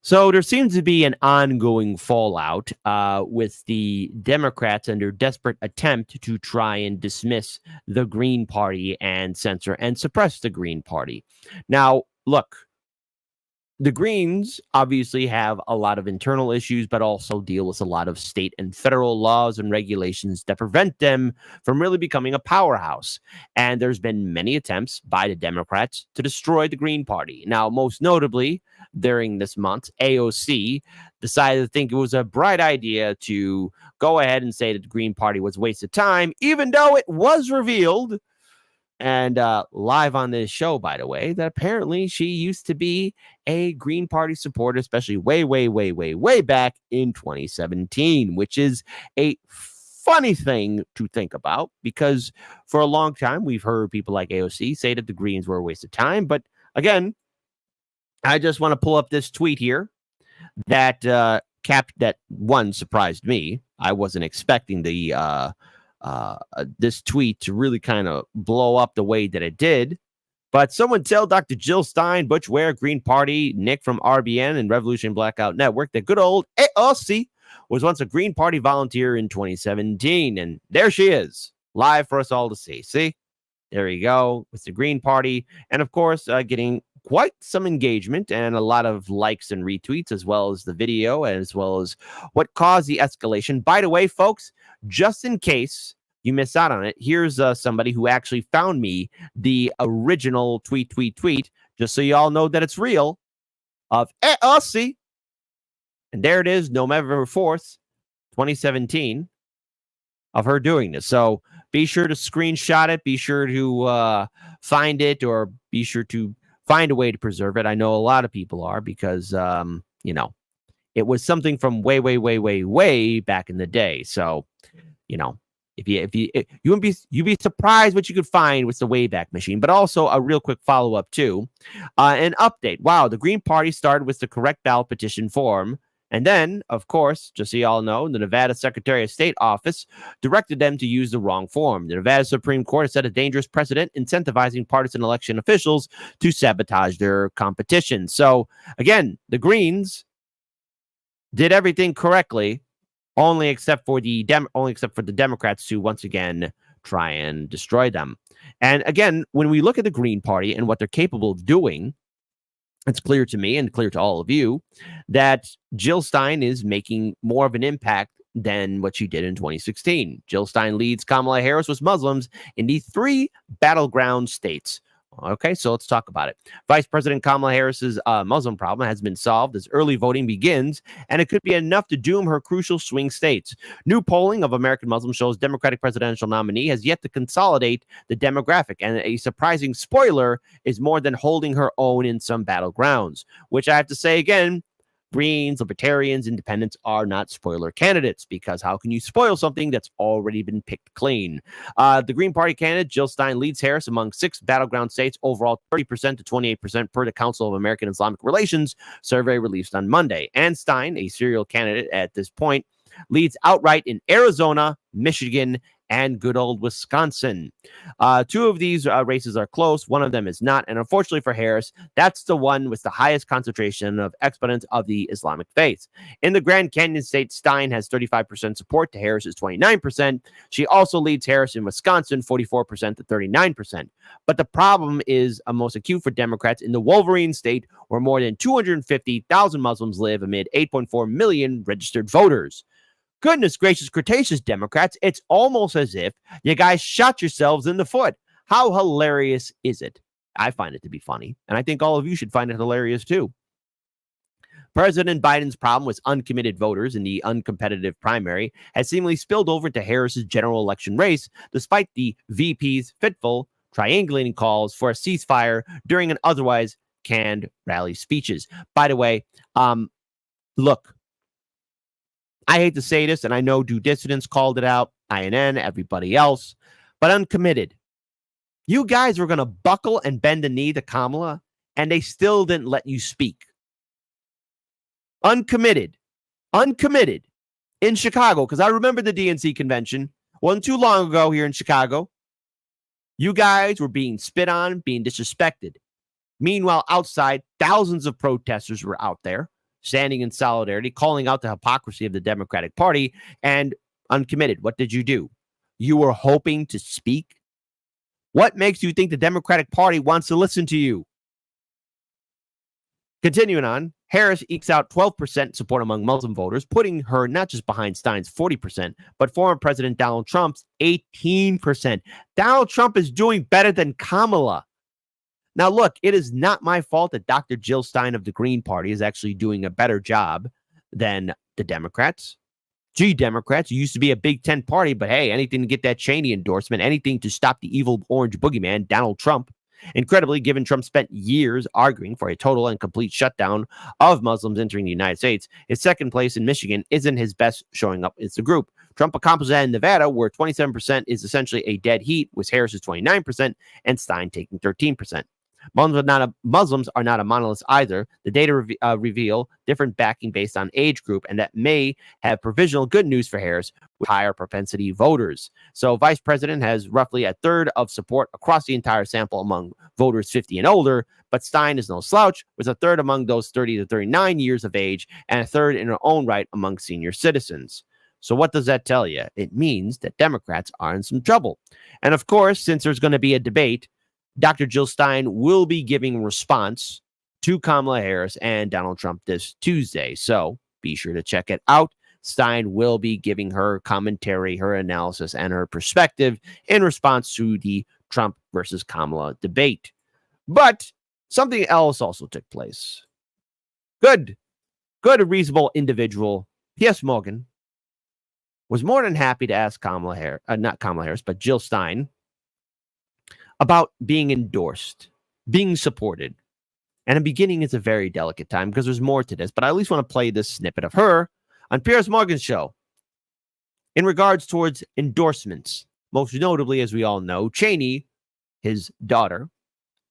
So there seems to be an ongoing fallout with the Democrats and their desperate attempt to try and dismiss the Green Party and censor and suppress the Green Party. Now, look, the Greens obviously have a lot of internal issues, but also deal with a lot of state and federal laws and regulations that prevent them from really becoming a powerhouse. And there's been many attempts by the Democrats to destroy the Green Party. Now, most notably, during this month, AOC decided to think it was a bright idea to go ahead and say that the Green Party was a waste of time, even though it was revealed and live on this show, by the way, that apparently she used to be a Green Party supporter, especially way back in 2017, which is a funny thing to think about because for a long time we've heard people like AOC say that the Greens were a waste of time. But again, I just want to pull up this tweet here that that one surprised me. I wasn't expecting this tweet to really kind of blow up the way that it did. But someone tell Dr. Jill Stein, Butch Ware, Green Party, Nick from RBN and Revolution Blackout Network that good old AOC was once a Green Party volunteer in 2017. And there she is, live for us all to see. See? There you go. It's the Green Party. And of course, getting quite some engagement and a lot of likes and retweets, as well as the video, as well as what caused the escalation. By the way, folks, just in case you miss out on it, here's somebody who actually found me the original tweet, just so you all know that it's real, of AOC. And there it is, November 4th, 2017, of her doing this. So be sure to screenshot it. Be sure to find it, or be sure to find a way to preserve it. I know a lot of people are because, it was something from way back in the day. So, you'd be surprised what you could find with the Wayback Machine. But also a real quick follow up too, an update. Wow, the Green Party started with the correct ballot petition form. And then, of course, just so you all know, the Nevada Secretary of State office directed them to use the wrong form. The Nevada Supreme Court has set a dangerous precedent incentivizing partisan election officials to sabotage their competition. So, again, the Greens did everything correctly, only except for the Democrats to once again try and destroy them. And again, when we look at the Green Party and what they're capable of doing, it's clear to me and clear to all of you that Jill Stein is making more of an impact than what she did in 2016. Jill Stein leads Kamala Harris with Muslims in the 3 battleground states. Okay, so let's talk about it. Vice President Kamala Harris's Muslim problem has been solved as early voting begins, and it could be enough to doom her crucial swing states. New polling of American Muslims shows Democratic presidential nominee has yet to consolidate the demographic, and a surprising spoiler is more than holding her own in some battlegrounds, which I have to say again, Greens, Libertarians, Independents are not spoiler candidates, because how can you spoil something that's already been picked clean? The Green Party candidate, Jill Stein, leads Harris among 6 battleground states, overall 30% to 28% per the Council of American Islamic Relations survey released on Monday. And Stein, a serial candidate at this point, leads outright in Arizona, Michigan, and good old Wisconsin. 2 of these races are close. One of them is not. And unfortunately for Harris, that's the one with the highest concentration of exponents of the Islamic faith. In the Grand Canyon state, Stein has 35% support to Harris's 29%. She also leads Harris in Wisconsin, 44% to 39%. But the problem is most acute for Democrats in the Wolverine state, where more than 250,000 Muslims live amid 8.4 million registered voters. Goodness gracious, Cretaceous Democrats, it's almost as if you guys shot yourselves in the foot. How hilarious is it? I find it to be funny, and I think all of you should find it hilarious too. President Biden's problem with uncommitted voters in the uncompetitive primary has seemingly spilled over to Harris's general election race, despite the VP's fitful triangulating calls for a ceasefire during an otherwise canned rally speeches. By the way, look, I hate to say this, and I know Due Dissidents called it out, INN, everybody else, but uncommitted. You guys were going to buckle and bend the knee to Kamala, and they still didn't let you speak. Uncommitted in Chicago, because I remember the DNC convention wasn't too long ago here in Chicago. You guys were being spit on, being disrespected. Meanwhile, outside, thousands of protesters were out there standing in solidarity, calling out the hypocrisy of the Democratic Party, and uncommitted. What did you do? You were hoping to speak? What makes you think the Democratic Party wants to listen to you? Continuing on, Harris ekes out 12% support among Muslim voters, putting her not just behind Stein's 40%, but former President Donald Trump's 18%. Donald Trump is doing better than Kamala. Now, look, it is not my fault that Dr. Jill Stein of the Green Party is actually doing a better job than the Democrats. Democrats used to be a Big Tent party, but hey, anything to get that Cheney endorsement, anything to stop the evil orange boogeyman, Donald Trump. Incredibly, given Trump spent years arguing for a total and complete shutdown of Muslims entering the United States, his second place in Michigan isn't his best showing up as the group. Trump accomplished that in Nevada, where 27% is essentially a dead heat, with Harris's 29% and Stein taking 13%. Muslims are not a monolith either. The data reveal different backing based on age group, and that may have provisional good news for Harris with higher propensity voters. So Vice President has roughly a third of support across the entire sample among voters 50 and older, but Stein is no slouch, with a third among those 30 to 39 years of age and a third in her own right among senior citizens. So what does that tell you? It means that Democrats are in some trouble. And of course, since there's going to be a debate, Dr. Jill Stein will be giving response to Kamala Harris and Donald Trump this Tuesday. So be sure to check it out. Stein will be giving her commentary, her analysis, and her perspective in response to the Trump versus Kamala debate. But something else also took place. Good, reasonable individual, Piers Morgan, was more than happy to ask not Kamala Harris, but Jill Stein, about being endorsed, being supported. And the beginning is a very delicate time because there's more to this, but I at least want to play this snippet of her on Piers Morgan's show in regards towards endorsements. Most notably, as we all know, Cheney, his daughter,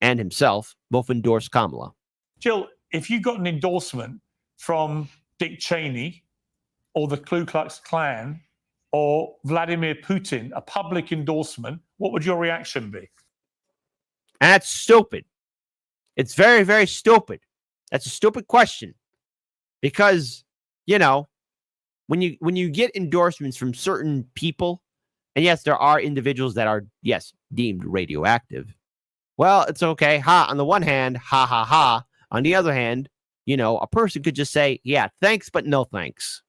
and himself both endorsed Kamala. Jill, if you got an endorsement from Dick Cheney or the Ku Klux Klan or Vladimir Putin, a public endorsement, what would your reaction be? And that's stupid. It's very, very stupid. That's a stupid question. Because, you know, when you get endorsements from certain people, and yes, there are individuals that are, yes, deemed radioactive. Well, it's okay. On the one hand, ha, ha, ha. On the other hand, you know, a person could just say, yeah, thanks, but no thanks.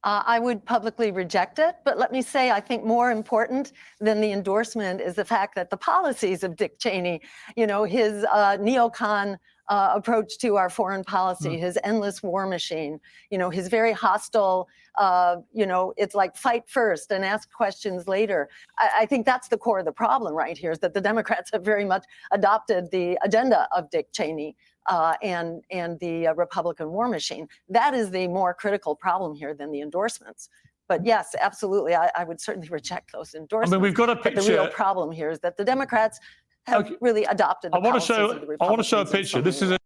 I would publicly reject it, but let me say, I think more important than the endorsement is the fact that the policies of Dick Cheney, you know, his neocon approach to our foreign policy, his endless war machine, you know, his very hostile, you know, it's like fight first and ask questions later. I think that's the core of the problem right here, is that the Democrats have very much adopted the agenda of Dick Cheney and the Republican war machine. That is the more critical problem here than the endorsements. But yes, absolutely, I would certainly reject those endorsements. I mean, we've got a picture. But the real problem here is that the Democrats have really adopted the policies of the Republicans. I want to show a picture. This is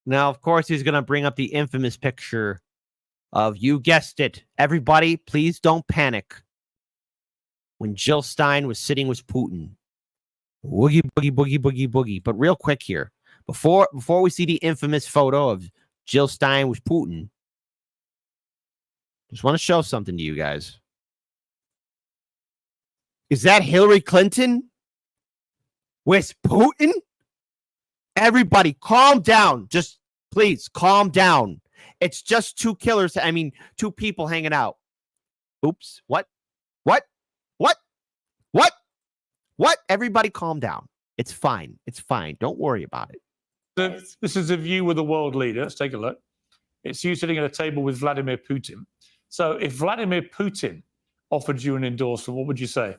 Now, of course, he's going to bring up the infamous picture of, you guessed it, everybody, please don't panic, when Jill Stein was sitting with Putin. Woogie, boogie, boogie, boogie, boogie. But real quick here, before we see the infamous photo of Jill Stein with Putin, just want to show something to you guys. Is that Hillary Clinton with Putin? Everybody, calm down. Just please calm down. It's just two people hanging out. Oops. What? Everybody calm down. It's fine. It's fine. Don't worry about it. This is a view with a world leader. Let's take a look. It's you sitting at a table with Vladimir Putin. So if Vladimir Putin offered you an endorsement, what would you say?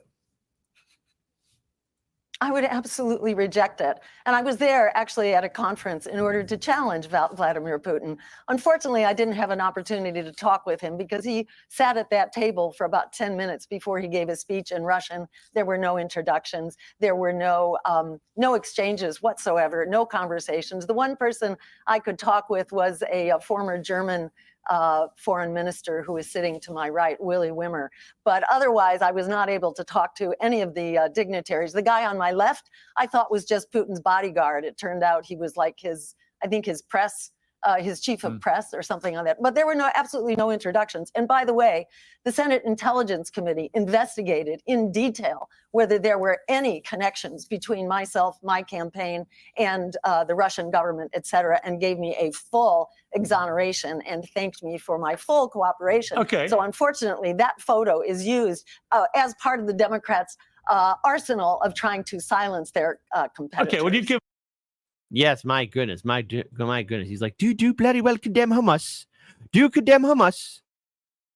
I would absolutely reject it. And I was there actually at a conference in order to challenge Vladimir Putin. Unfortunately, I didn't have an opportunity to talk with him because he sat at that table for about 10 minutes before he gave his speech in Russian. There were no introductions. There were no exchanges whatsoever, no conversations. The one person I could talk with was a former German foreign minister who is sitting to my right, Willy Wimmer. But otherwise, I was not able to talk to any of the dignitaries. The guy on my left, I thought was just Putin's bodyguard. It turned out he was like his I think his chief of press or something on that. But there were absolutely no introductions. And by the way, the Senate Intelligence Committee investigated in detail whether there were any connections between myself, my campaign, and the Russian government, et cetera, and gave me a full exoneration and thanked me for my full cooperation. Okay. So unfortunately, that photo is used as part of the Democrats' arsenal of trying to silence their competitors. Okay, well, you give. Yes, my goodness, my goodness. He's like, do you bloody well condemn Hamas? Do you condemn Hamas?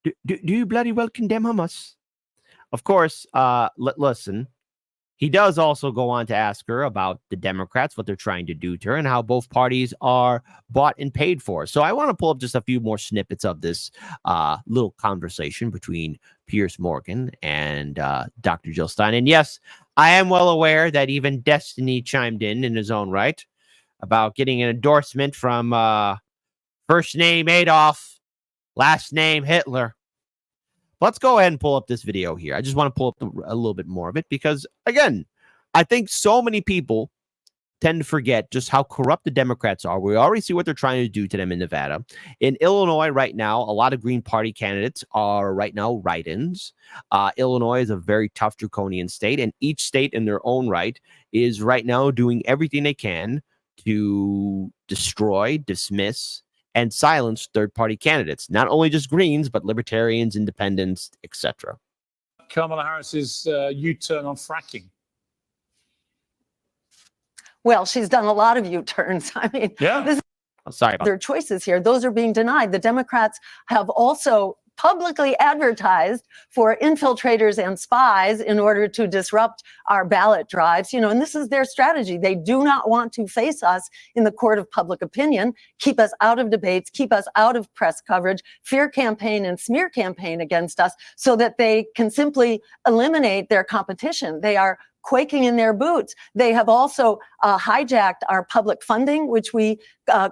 Do you bloody well condemn Hamas? Of course, listen, he does also go on to ask her about the Democrats, what they're trying to do to her, and how both parties are bought and paid for. So I want to pull up just a few more snippets of this little conversation between Piers Morgan and Dr. Jill Stein. And yes, I am well aware that even Destiny chimed in his own right about getting an endorsement from first name Adolf, last name Hitler. Let's go ahead and pull up this video here. I just want to pull up a little bit more of it because, again, I think so many people tend to forget just how corrupt the Democrats are. We already see what they're trying to do to them in Nevada. In Illinois right now, a lot of Green Party candidates are right now write-ins. Illinois is a very tough draconian state, and each state in their own right is right now doing everything they can to destroy, dismiss, and silence third-party candidates. Not only just Greens, but Libertarians, Independents, etc. Kamala Harris's U-turn on fracking. Well, she's done a lot of U-turns. I mean, yeah. Sorry about their choices here. Those are being denied. The Democrats have also publicly advertised for infiltrators and spies in order to disrupt our ballot drives, and this is their strategy. They do not want to face us in the court of public opinion, keep us out of debates, keep us out of press coverage, fear campaign and smear campaign against us so that they can simply eliminate their competition. They are quaking in their boots. They have also hijacked our public funding, which we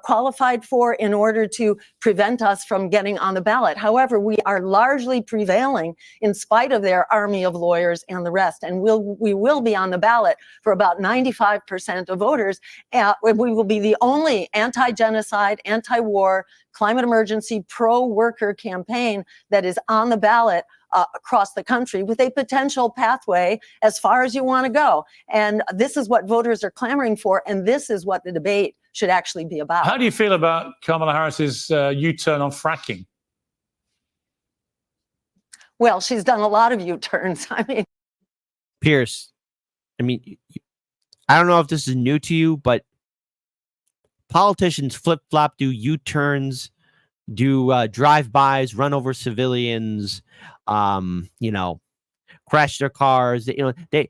qualified for in order to prevent us from getting on the ballot. However, we are largely prevailing in spite of their army of lawyers and the rest. And we will be on the ballot for about 95% of voters. We will be the only anti-genocide, anti-war, climate emergency, pro-worker campaign that is on the ballot across the country with a potential pathway as far as you want to go. And this is what voters are clamoring for. And this is what the debate should actually be about. How do you feel about Kamala Harris's U-turn on fracking? Well, she's done a lot of U-turns. I mean, Piers, I don't know if this is new to you, but politicians flip-flop, do U-turns, do drive-bys, run over civilians, crash their cars. They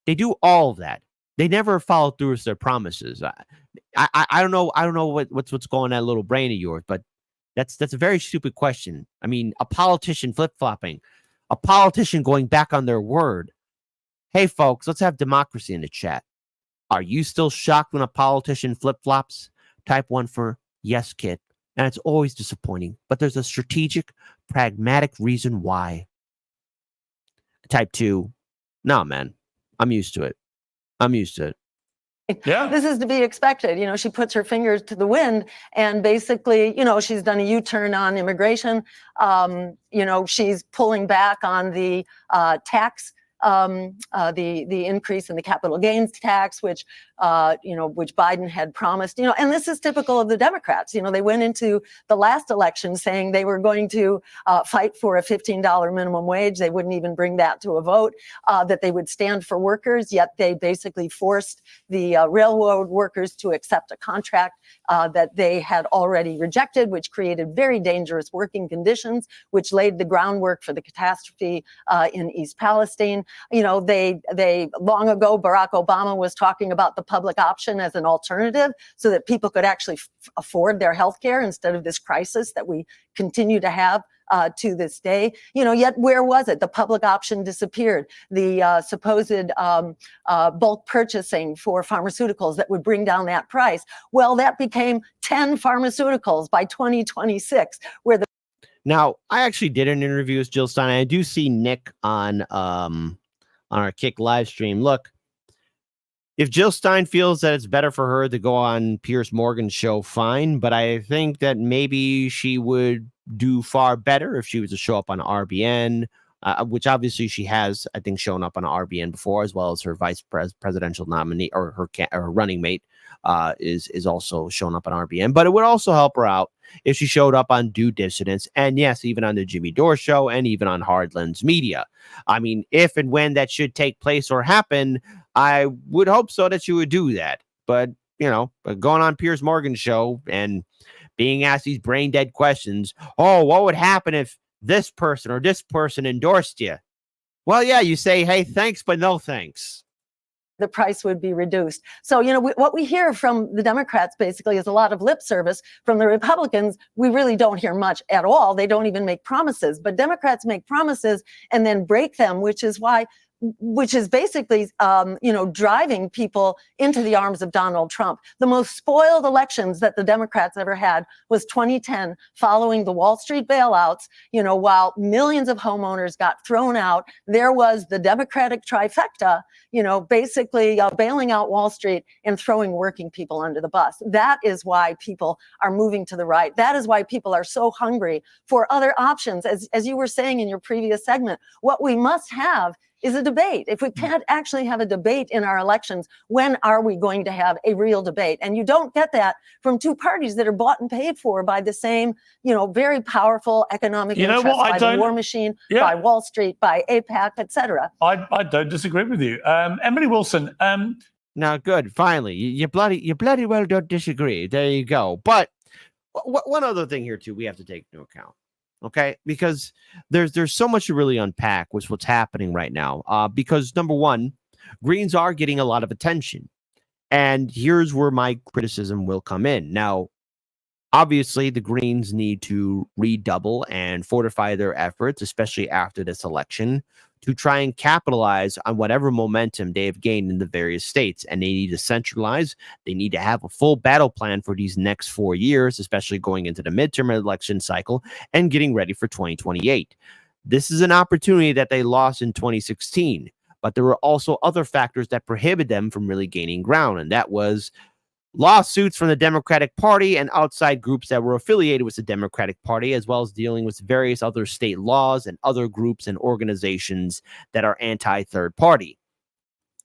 do all of that. They never follow through with their promises. I don't know what's going on that little brain of yours, but that's a very stupid question. I mean, a politician flip-flopping, a politician going back on their word. Hey, folks, let's have democracy in the chat. Are you still shocked when a politician flip-flops? Type 1 for yes, kid. And it's always disappointing, but there's a strategic, pragmatic reason why. Type 2, no, man, I'm used to it. Yeah. This is to be expected. She puts her fingers to the wind and basically, she's done a U-turn on immigration. She's pulling back on the tax, the increase in the capital gains tax, which Biden had promised, and this is typical of the Democrats. They went into the last election saying they were going to fight for a $15 minimum wage. They wouldn't even bring that to a vote, that they would stand for workers, yet they basically forced the railroad workers to accept a contract that they had already rejected, which created very dangerous working conditions, which laid the groundwork for the catastrophe in East Palestine. They long ago, Barack Obama was talking about the public option as an alternative so that people could actually afford their health care instead of this crisis that we continue to have to this day. Yet where was it? The public option disappeared. The supposed bulk purchasing for pharmaceuticals that would bring down that price. Well, that became 10 pharmaceuticals by 2026, where the Now, I actually did an interview with Jill Stein. I do see Nick on our Kick live stream. Look, If Jill Stein feels that it's better for her to go on Piers Morgan's show, fine. But I think that maybe she would do far better if she was to show up on RBN, which obviously she has, I think, shown up on RBN before, as well as her presidential nominee or her running mate is also shown up on RBN. But it would also help her out if she showed up on Due Dissidence, and yes, even on the Jimmy Dore show, and even on Hard Lens Media. I mean, if and when that should take place or happen, I would hope so that she would do that. But going on Piers Morgan's show and being asked these brain dead questions, oh, what would happen if this person or this person endorsed you? Well, yeah, you say, hey, thanks, but no thanks. The price would be reduced. So, what we hear from the Democrats basically is a lot of lip service. From the Republicans, we really don't hear much at all. They don't even make promises. But Democrats make promises and then break them, which is basically, driving people into the arms of Donald Trump. The most spoiled elections that the Democrats ever had was 2010, following the Wall Street bailouts. While millions of homeowners got thrown out, there was the Democratic trifecta, basically bailing out Wall Street and throwing working people under the bus. That is why people are moving to the right. That is why people are so hungry for other options. As you were saying in your previous segment, what we must have is a debate. If we can't actually have a debate in our elections, when are we going to have a real debate? And you don't get that from two parties that are bought and paid for by the same, very powerful economic interests, by the war machine, by Wall Street, by AIPAC, etc. I don't disagree with you. Emily Wilson. Now, good. Finally, you bloody well don't disagree. There you go. But one other thing here, too, we have to take into account. Okay, because there's so much to really unpack with what's happening right now. Because number one, Greens are getting a lot of attention, and here's where my criticism will come in. Now, obviously, the Greens need to redouble and fortify their efforts, especially after this election, to try and capitalize on whatever momentum they have gained in the various states. And they need to centralize. They need to have a full battle plan for these next 4 years, especially going into the midterm election cycle and getting ready for 2028. This is an opportunity that they lost in 2016, but there were also other factors that prohibited them from really gaining ground. And that was lawsuits from the Democratic Party and outside groups that were affiliated with the Democratic Party, as well as dealing with various other state laws and other groups and organizations that are anti-third party.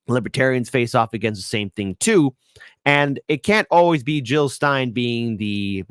Libertarians face off against the same thing too. And it can't always be Jill Stein being the,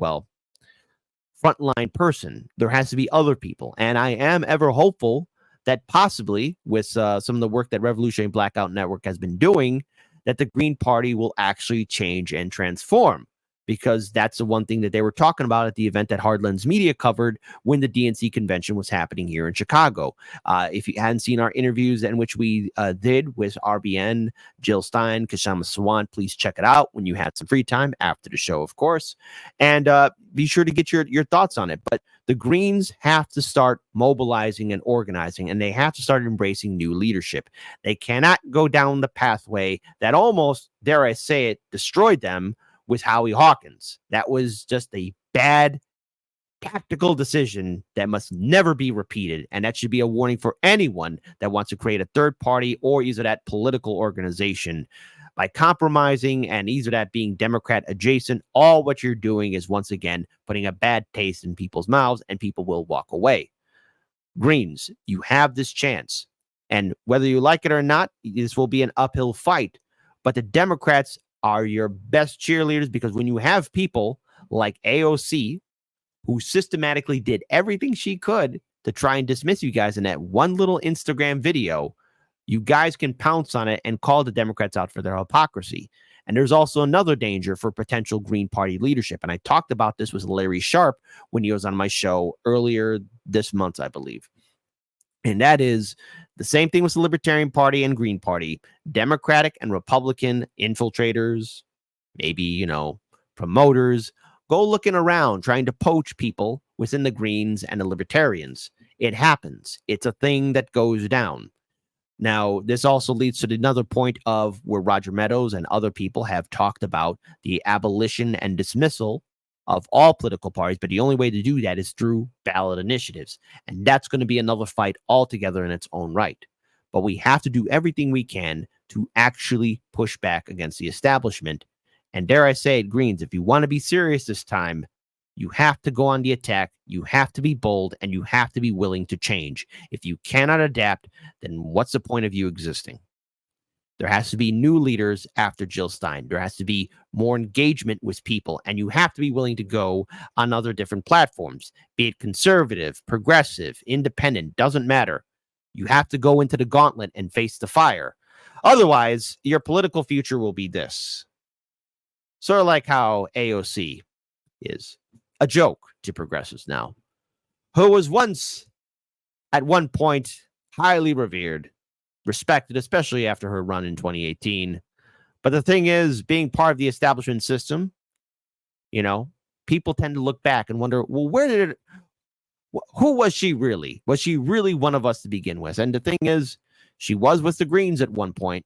frontline person. There has to be other people. And I am ever hopeful that possibly with some of the work that Revolutionary Blackout Network has been doing, that the Green Party will actually change and transform, because that's the one thing that they were talking about at the event that Hard Lens Media covered when the DNC convention was happening here in Chicago. If you hadn't seen our interviews in which we did with RBN, Jill Stein, Kashama Sawant, please check it out when you had some free time after the show, of course. And be sure to get your thoughts on it. But the Greens have to start mobilizing and organizing, and they have to start embracing new leadership. They cannot go down the pathway that almost, dare I say it, destroyed them with Howie Hawkins. That was just a bad tactical decision that must never be repeated. And that should be a warning for anyone that wants to create a third party or either that political organization. By compromising and either that being Democrat adjacent, all what you're doing is once again putting a bad taste in people's mouths, and people will walk away. Greens, you have this chance. And whether you like it or not, this will be an uphill fight. But the Democrats are your best cheerleaders, because when you have people like AOC, who systematically did everything she could to try and dismiss you guys in that one little Instagram video, you guys can pounce on it and call the Democrats out for their hypocrisy. And there's also another danger for potential Green Party leadership. And I talked about this with Larry Sharp when he was on my show earlier this month, I believe. And that is the same thing with the Libertarian Party and Green Party. Democratic and Republican infiltrators, maybe, promoters, go looking around trying to poach people within the Greens and the Libertarians. It happens. It's a thing that goes down. Now, this also leads to another point of where Roger Meadows and other people have talked about the abolition and dismissal of all political parties, but the only way to do that is through ballot initiatives. And that's going to be another fight altogether in its own right. But we have to do everything we can to actually push back against the establishment. And dare I say it, Greens, if you want to be serious this time, you have to go on the attack, you have to be bold, and you have to be willing to change. If you cannot adapt, then what's the point of you existing? There has to be new leaders after Jill Stein. There has to be more engagement with people, and you have to be willing to go on other different platforms, be it conservative, progressive, independent, doesn't matter. You have to go into the gauntlet and face the fire. Otherwise, your political future will be this. Sort of like how AOC is a joke to progressives now, who was once, at one point, highly revered, respected, especially after her run in 2018. But the thing is, being part of the establishment system, people tend to look back and wonder, well, who was she really? Was she really one of us to begin with? And the thing is, she was with the Greens at one point,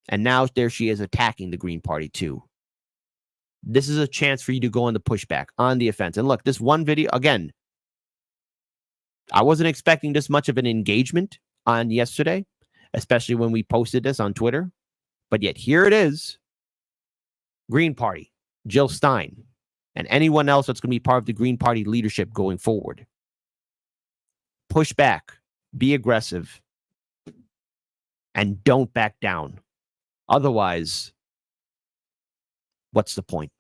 and now there she is attacking the Green Party too. This is a chance for you to go on the pushback, on the offense. And look, this one video, again, I wasn't expecting this much of an engagement on yesterday, especially when we posted this on Twitter. But yet here it is. Green Party, Jill Stein, and anyone else that's going to be part of the Green Party leadership going forward. Push back, be aggressive, and don't back down. Otherwise, what's the point?